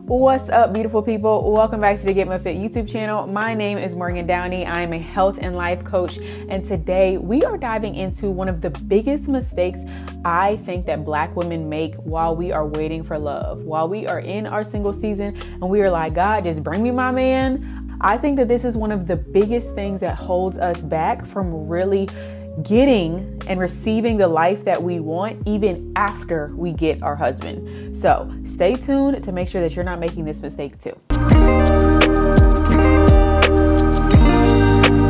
What's up, beautiful people? Welcome back to the Get My Fit YouTube channel. My name is Morgan Downey. I am a health and life coach. And today we are diving into one of the biggest mistakes I think that Black women make while we are waiting for love, while we are in our single season and we are like, God, just bring me my man. I think that this is one of the biggest things that holds us back from really getting and receiving the life that we want even after we get our husband. So stay tuned to make sure that you're not making this mistake too.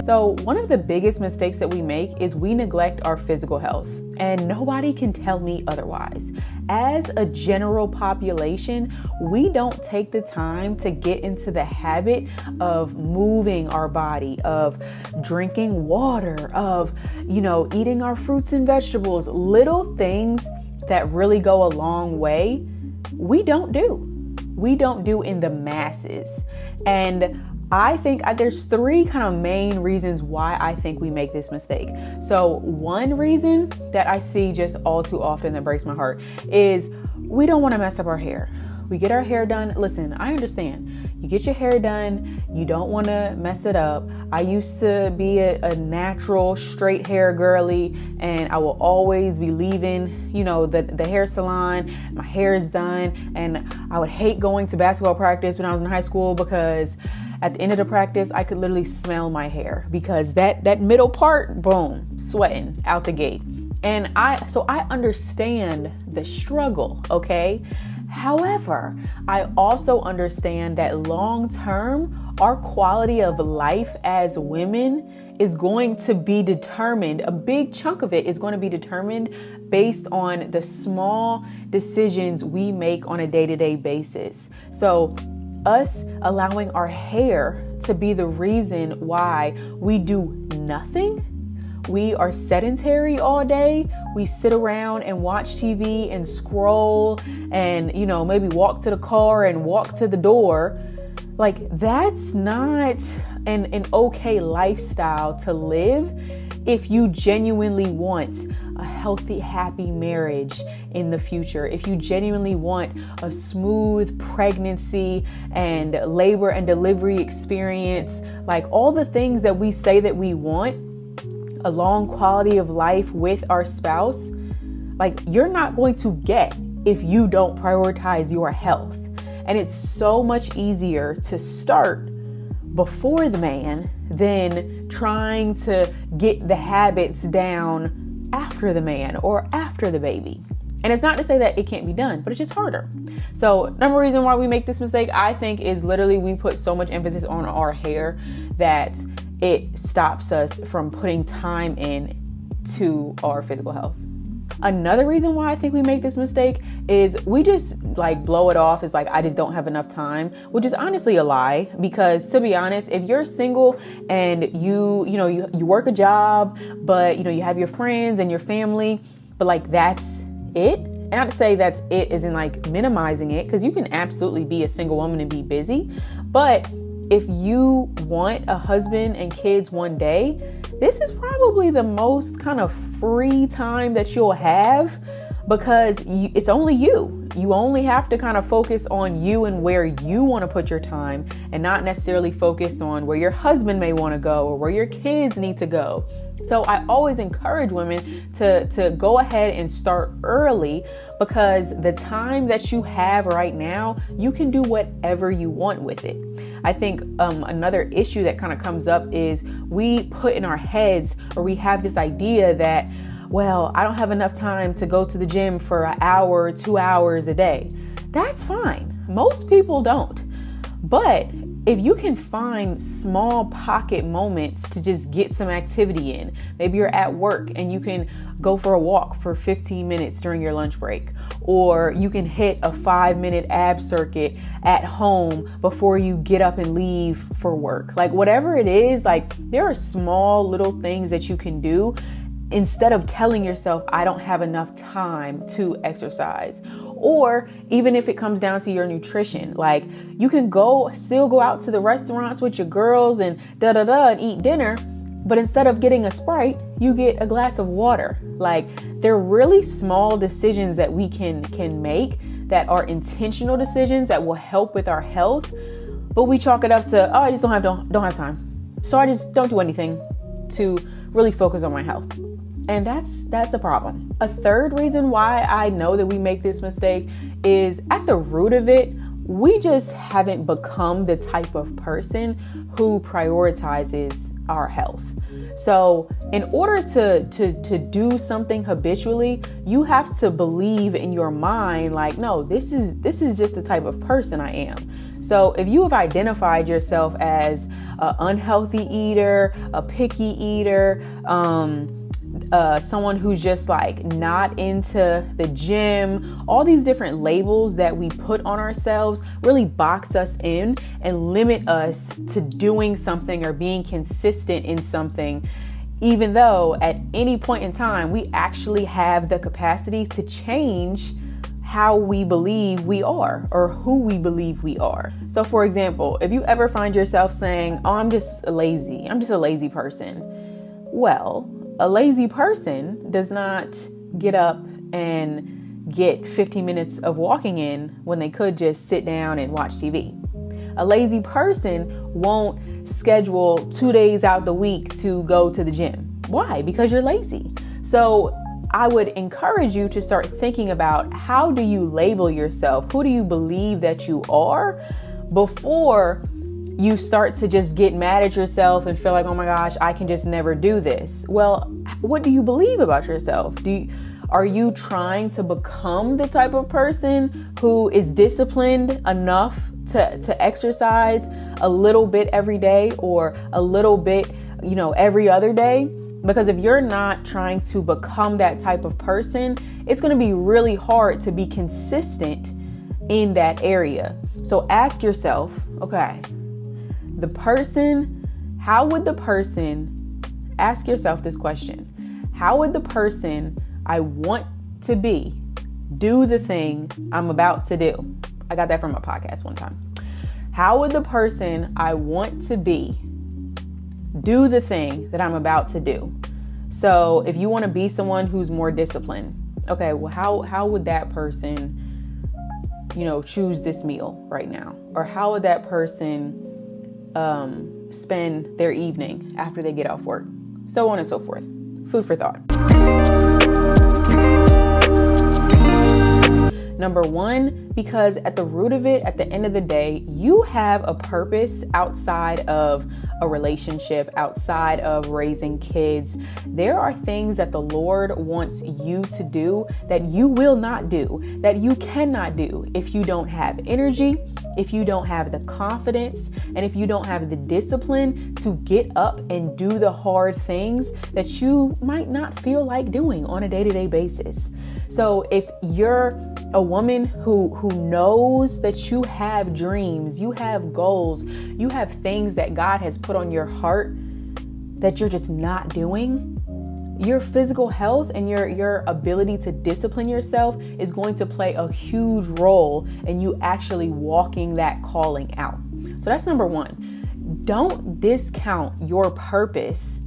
So one of the biggest mistakes that we make is we neglect our physical health, and nobody can tell me otherwise. As a general population, we don't take the time to get into the habit of moving our body, of drinking water, of, eating our fruits and vegetables, little things that really go a long way. We don't do in the masses. And I think there's three kind of main reasons why I think we make this mistake. So one reason that I see just all too often that breaks my heart is we don't want to mess up our hair. We get our hair done. Listen, I understand. You get your hair done. You don't want to mess it up. I used to be a natural straight hair girly, and I will always be leaving, the hair salon. My hair is done. And I would hate going to basketball practice when I was in high school because at the end of the practice, I could literally smell my hair because that middle part, boom, sweating out the gate. And I understand the struggle, okay? However, I also understand that long term, our quality of life as women is going to be determined. A big chunk of it is going to be determined based on the small decisions we make on a day-to-day basis. So us allowing our hair to be the reason why we do nothing. We are sedentary all day. We sit around and watch TV and scroll and, maybe walk to the car and walk to the door. Like, that's not an okay lifestyle to live if you genuinely want a healthy, happy marriage in the future. If you genuinely want a smooth pregnancy and labor and delivery experience, like all the things that we say that we want, a long quality of life with our spouse, like you're not going to get if you don't prioritize your health. And it's so much easier to start before the man than trying to get the habits down after the man or after the baby. And it's not to say that it can't be done, but it's just harder. So number reason why we make this mistake, I think, is literally we put so much emphasis on our hair that it stops us from putting time in to our physical health. Another reason why I think we make this mistake is we just blow it off as I just don't have enough time, which is honestly a lie. Because to be honest, if you're single and you work a job, but you have your friends and your family, but that's it. And not to say that's it as in minimizing it, because you can absolutely be a single woman and be busy. But if you want a husband and kids one day, this is probably the most kind of free time that you'll have because it's only you. You only have to kind of focus on you and where you want to put your time and not necessarily focus on where your husband may want to go or where your kids need to go. So I always encourage women to go ahead and start early because the time that you have right now, you can do whatever you want with it. I think another issue that kind of comes up is we put in our heads, or we have this idea that, well, I don't have enough time to go to the gym for an hour, 2 hours a day. That's fine. Most people don't. But if you can find small pocket moments to just get some activity in, maybe you're at work and you can go for a walk for 15 minutes during your lunch break, or you can hit a 5-minute ab circuit at home before you get up and leave for work. Whatever it is, there are small little things that you can do instead of telling yourself, I don't have enough time to exercise. Or even if it comes down to your nutrition, you can still go out to the restaurants with your girls and and eat dinner, but instead of getting a Sprite, you get a glass of water. They're really small decisions that we can make that are intentional decisions that will help with our health, but we chalk it up to, oh, I just don't have time. So I just don't do anything to really focus on my health. And that's a problem. A third reason why I know that we make this mistake is at the root of it, we just haven't become the type of person who prioritizes our health. So in order to do something habitually, you have to believe in your mind, like, no, this is just the type of person I am. So if you have identified yourself as an unhealthy eater, a picky eater, someone who's just like not into the gym, all these different labels that we put on ourselves really box us in and limit us to doing something or being consistent in something, even though at any point in time we actually have the capacity to change how we believe we are or who we believe we are. So for example, if you ever find yourself saying, oh, I'm just a lazy person. Well, a lazy person does not get up and get 15 minutes of walking in when they could just sit down and watch TV. A lazy person won't schedule 2 days out the week to go to the gym. Why? Because you're lazy. So I would encourage you to start thinking about, how do you label yourself? Who do you believe that you are before you start to just get mad at yourself and feel like, oh my gosh, I can just never do this. Well, what do you believe about yourself? Are you trying to become the type of person who is disciplined enough to exercise a little bit every day or a little bit, every other day? Because if you're not trying to become that type of person, it's going to be really hard to be consistent in that area. So ask yourself, okay, ask yourself this question. How would the person I want to be do the thing I'm about to do? I got that from a podcast one time. How would the person I want to be do the thing that I'm about to do? So if you want to be someone who's more disciplined, okay, well, how would that person, choose this meal right now? Or how would that person spend their evening after they get off work? So on and so forth. Food for thought. Number one, because at the root of it, at the end of the day, you have a purpose outside of a relationship, outside of raising kids. There are things that the Lord wants you to do that you will not do, that you cannot do if you don't have energy, if you don't have the confidence, and if you don't have the discipline to get up and do the hard things that you might not feel like doing on a day-to-day basis. So if you're a woman who knows that you have dreams, you have goals, you have things that God has put on your heart that you're just not doing, your physical health and your ability to discipline yourself is going to play a huge role in you actually walking that calling out. So that's number one. Don't discount your purpose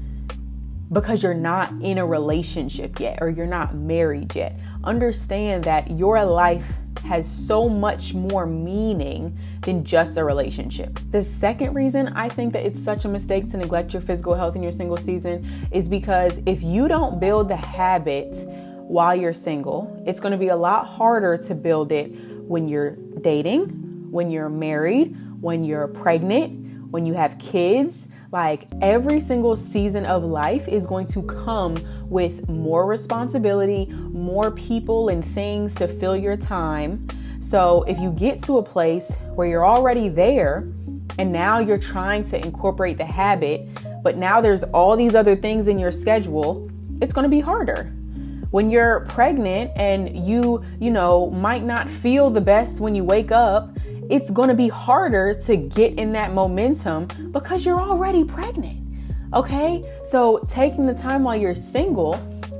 because you're not in a relationship yet or you're not married yet. Understand that your life has so much more meaning than just a relationship. The second reason I think that it's such a mistake to neglect your physical health in your single season is because if you don't build the habit while you're single, it's going to be a lot harder to build it when you're dating, when you're married, when you're pregnant, when you have kids. Like every single season of life is going to come with more responsibility, more people and things to fill your time. So if you get to a place where you're already there and now you're trying to incorporate the habit, but now there's all these other things in your schedule, it's going to be harder. When you're pregnant and you might not feel the best when you wake up, it's going to be harder to get in that momentum because you're already pregnant. Okay? So taking the time while you're single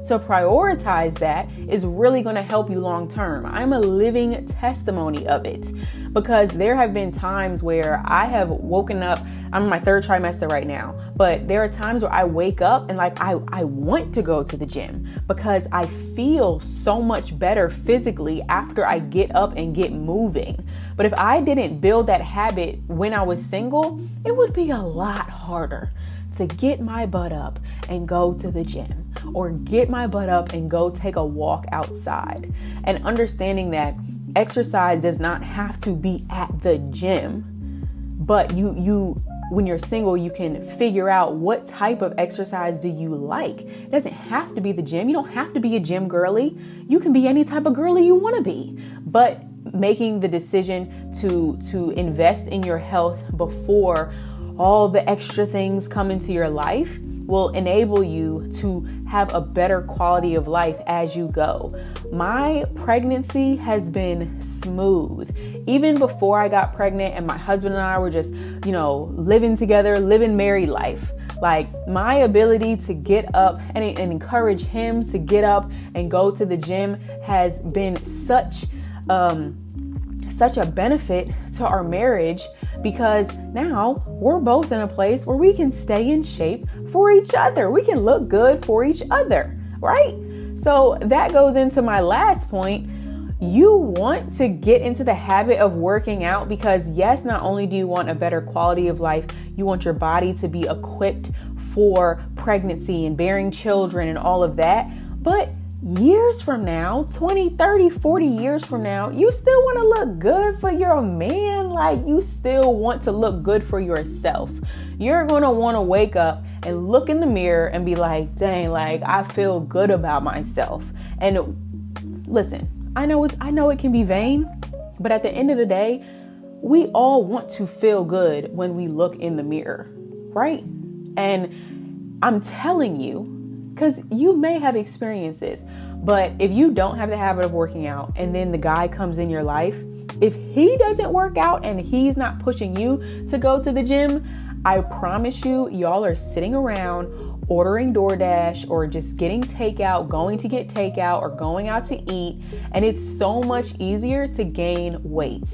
to prioritize that is really going to help you long term. I'm a living testimony of it, because there have been times where I have woken up. I'm in my third trimester right now, but there are times where I wake up and like I want to go to the gym because I feel so much better physically after I get up and get moving. But if I didn't build that habit when I was single, it would be a lot harder to get my butt up and go to the gym, or get my butt up and go take a walk outside. And understanding that exercise does not have to be at the gym, but you when you're single, you can figure out what type of exercise do you like. It doesn't have to be the gym. You don't have to be a gym girly. You can be any type of girly you want to be. But making the decision to invest in your health before all the extra things come into your life will enable you to have a better quality of life as you go. My pregnancy has been smooth. Even before I got pregnant and my husband and I were just, living together, living married life. Like, my ability to get up and encourage him to get up and go to the gym has been such a benefit to our marriage, because now we're both in a place where we can stay in shape for each other. We can look good for each other, right? So that goes into my last point. You want to get into the habit of working out because, yes, not only do you want a better quality of life, you want your body to be equipped for pregnancy and bearing children and all of that, but years from now, 20, 30, 40 years from now, you still want to look good for your man. Like, you still want to look good for yourself. You're going to want to wake up and look in the mirror and be like, dang, like, I feel good about myself. And listen, I know it can be vain, but at the end of the day, we all want to feel good when we look in the mirror, right? And I'm telling you, because you may have experiences, but if you don't have the habit of working out and then the guy comes in your life, if he doesn't work out and he's not pushing you to go to the gym, I promise you, y'all are sitting around ordering DoorDash or just getting takeout, going to get takeout or going out to eat. And it's so much easier to gain weight.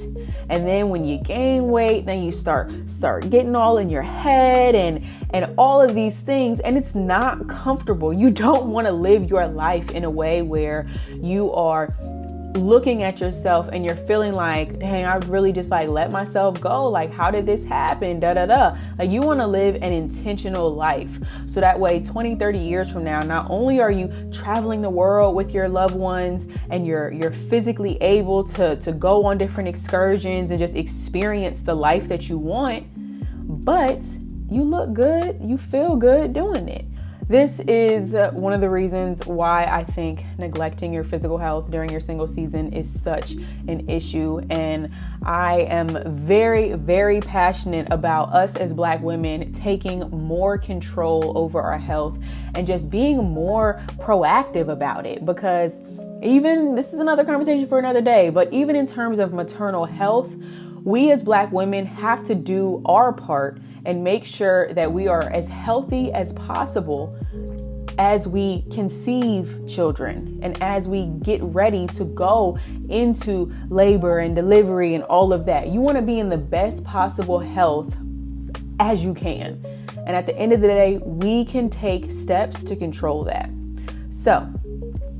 And then when you gain weight, then you start getting all in your head and all of these things. And it's not comfortable. You don't want to live your life in a way where you are looking at yourself and you're feeling like, dang, I really just like let myself go. Like, how did this happen? Like, you want to live an intentional life. So that way, 20, 30 years from now, not only are you traveling the world with your loved ones and you're physically able to go on different excursions and just experience the life that you want, but you look good, you feel good doing it. This is one of the reasons why I think neglecting your physical health during your single season is such an issue. And I am very, very passionate about us as Black women taking more control over our health and just being more proactive about it. Because even, this is another conversation for another day, but even in terms of maternal health, we as Black women have to do our part and make sure that we are as healthy as possible as we conceive children and as we get ready to go into labor and delivery and all of that. You want to be in the best possible health as you can. And at the end of the day, we can take steps to control that. So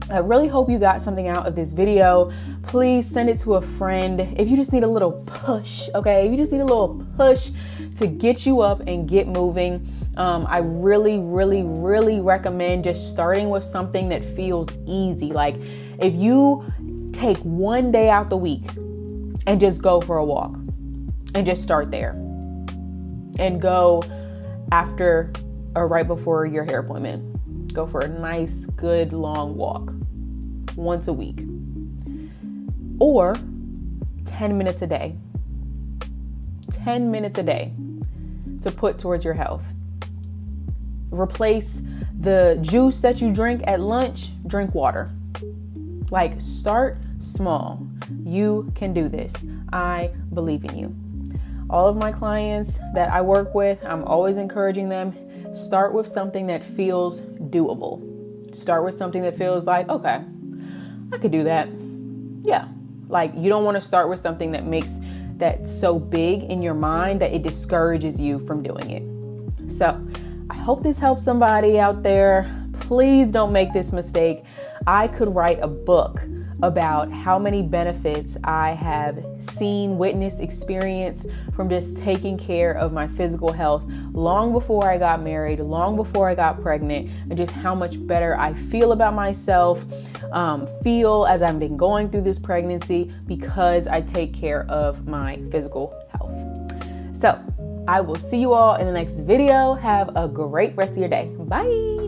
I really hope you got something out of this video. Please send it to a friend. If you just need a little push, okay? If you just need a little push to get you up and get moving, I really, really, really recommend just starting with something that feels easy. Like, if you take one day out the week and just go for a walk and just start there and go after or right before your hair appointment, go for a nice, good, long walk once a week, or 10 minutes a day. 10 minutes a day to put towards your health. Replace the juice that you drink at lunch, drink water. Like, start small. You can do this. I believe in you. All of my clients that I work with, I'm always encouraging them, start with something that feels doable. Start with something that feels like, okay, I could do that. Yeah. Like, you don't want to start with something that makes that so big in your mind that it discourages you from doing it. So I hope this helps somebody out there. Please don't make this mistake. I could write a book about how many benefits I have seen, witnessed, experienced from just taking care of my physical health long before I got married, long before I got pregnant, and just how much better I feel about myself, feel as I've been going through this pregnancy because I take care of my physical health. So I will see you all in the next video. Have a great rest of your day. Bye.